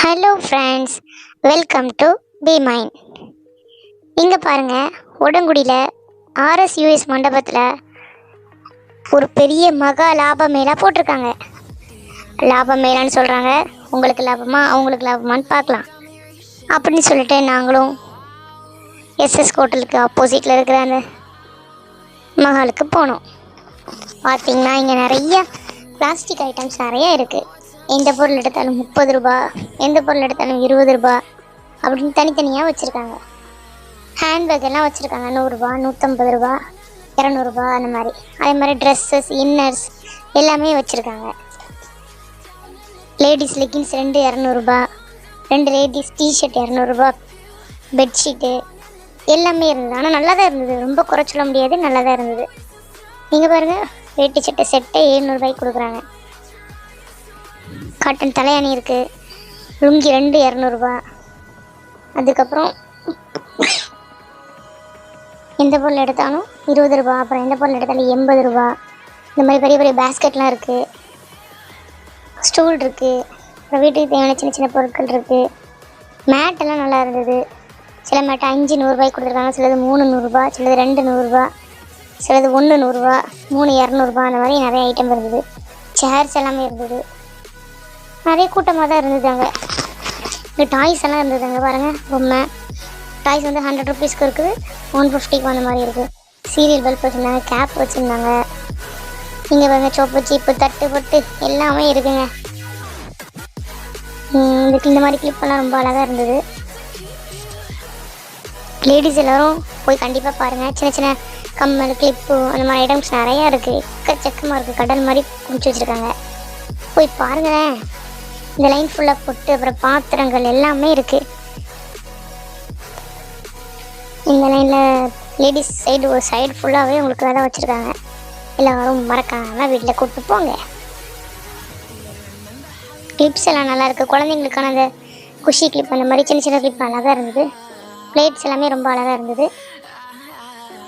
Hello friends, welcome to B mind. இங்கே பாருங்கள், உடங்குடியில் ஆர்எஸ்யூஎஸ் மண்டபத்தில் ஒரு பெரிய மகா லாப மேளா போட்டிருக்காங்க. லாப மேளான்னு சொல்கிறாங்க. உங்களுக்கு லாபமா அவங்களுக்கு லாபமான்னு பார்க்கலாம் அப்படின்னு சொல்லிட்டு நாங்களும் எஸ்எஸ் ஹோட்டலுக்கு ஆப்போசிட்டில் இருக்கிற அந்த மஹாலுக்கு போனோம். பார்த்திங்கன்னா இங்கே நிறைய பிளாஸ்டிக் ஐட்டம்ஸ் நிறைய இருக்குது. எந்த பொருள் எடுத்தாலும் 30 ரூபா, எந்த பொருள் எடுத்தாலும் 20 ரூபா அப்படின்னு தனித்தனியாக வச்சுருக்காங்க. ஹேண்ட்பேக் எல்லாம் வச்சுருக்காங்க 100 ரூபா, 150 ரூபா, 200 ரூபா அந்த மாதிரி. அதே மாதிரி ட்ரெஸ்ஸஸ், இன்னர்ஸ் எல்லாமே வச்சுருக்காங்க. லேடிஸ் லெக்கின்ஸ் 2 200 ரூபா, 2 லேடிஸ் டிஷர்ட் 200 ரூபா, பெட்ஷீட்டு எல்லாமே இருந்தது. ஆனால் நல்லா தான் இருந்தது, ரொம்ப குறை சொல்ல முடியாது, நல்லா தான் இருந்தது. நீங்கள் பாருங்கள், வேட்டி சட்டை செட்டை 700 ரூபாய்க்கு கொடுக்குறாங்க. காட்டன் தலையணி இருக்குது, லுங்கி 2 200 ரூபா. அதுக்கப்புறம் எந்த பொருள் எடுத்தாலும் 20 ரூபா, அப்புறம் எந்த பொருள் எடுத்தாலும் 80 ரூபா. இந்த மாதிரி பெரிய பெரிய பேஸ்கெட்லாம் இருக்குது, ஸ்டூல் இருக்குது, அப்புறம் வீட்டுக்கு தேவையான சின்ன சின்ன பொருட்கள் இருக்குது. மேட்டெல்லாம் நல்லா இருந்தது. சில மேட்டை 5 100 ரூபாய்க்கு கொடுத்துருக்காங்க, சிலது 3 100 ரூபா, சிலது 2 100 ரூபா, சிலது 1 100 ரூபா, 3 200 ரூபா. அந்த மாதிரி நிறைய ஐட்டம் இருந்தது. சேர்ஸ் எல்லாமே இருந்தது. நிறைய கூட்டமாக தான் இருந்தது. அங்கே இங்கே டாய்ஸ் எல்லாம் இருந்தது. அங்கே பாருங்கள், பொம்மை டாய்ஸ் வந்து 100 ருபீஸ்க்கு இருக்குது, 150க்கு அந்த மாதிரி இருக்குது. சீரியல் பல்ப் வச்சுருந்தாங்க, கேப் வச்சுருந்தாங்க. இங்கே பாருங்கள், சோப்பு சீப்பு தட்டு பொட்டு எல்லாமே இருக்குங்க. இந்த மாதிரி கிளிப்பெல்லாம் ரொம்ப அழகாக இருந்தது. லேடிஸ் எல்லோரும் போய் கண்டிப்பாக பாருங்கள். சின்ன சின்ன கம்மல், கிளிப்பு அந்த மாதிரி ஐட்டம்ஸ் நிறையா இருக்குது. எக்கச்சக்கமாக இருக்குது. கடல் மாதிரி குடிச்சு வச்சுருக்காங்க. போய் பாருங்களேன். இந்த லைன் ஃபுல்லாக பொட்டு, அப்புறம் பாத்திரங்கள் எல்லாமே இருக்குது. இந்த லைனில் லேடிஸ் சைடு ஒரு சைடு ஃபுல்லாகவே உங்களுக்கு தான் வச்சுருக்காங்க. எல்லோரும் மறக்காமல் வீட்டில் கூப்பிட்டு போங்க. கிளிப்ஸ் எல்லாம் நல்லாயிருக்கு. குழந்தைங்களுக்கான அந்த குஷி கிளிப் அந்த மாதிரி சின்ன சின்ன கிளிப் அழகாக இருந்தது. பிளேட்ஸ் எல்லாமே ரொம்ப அழகாக இருந்தது.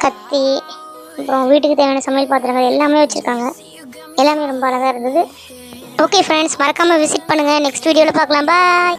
கத்தி, அப்புறம் வீட்டுக்கு தேவையான சமையல் பாத்திரங்கள் எல்லாமே வச்சுருக்காங்க. எல்லாமே ரொம்ப அழகாக இருந்தது. ஓகே ஃப்ரெண்ட்ஸ், மறக்காமல் விசிட் பண்ணுங்கள். நெக்ஸ்ட் வீடியோவில் பார்க்கலாம். பாய்.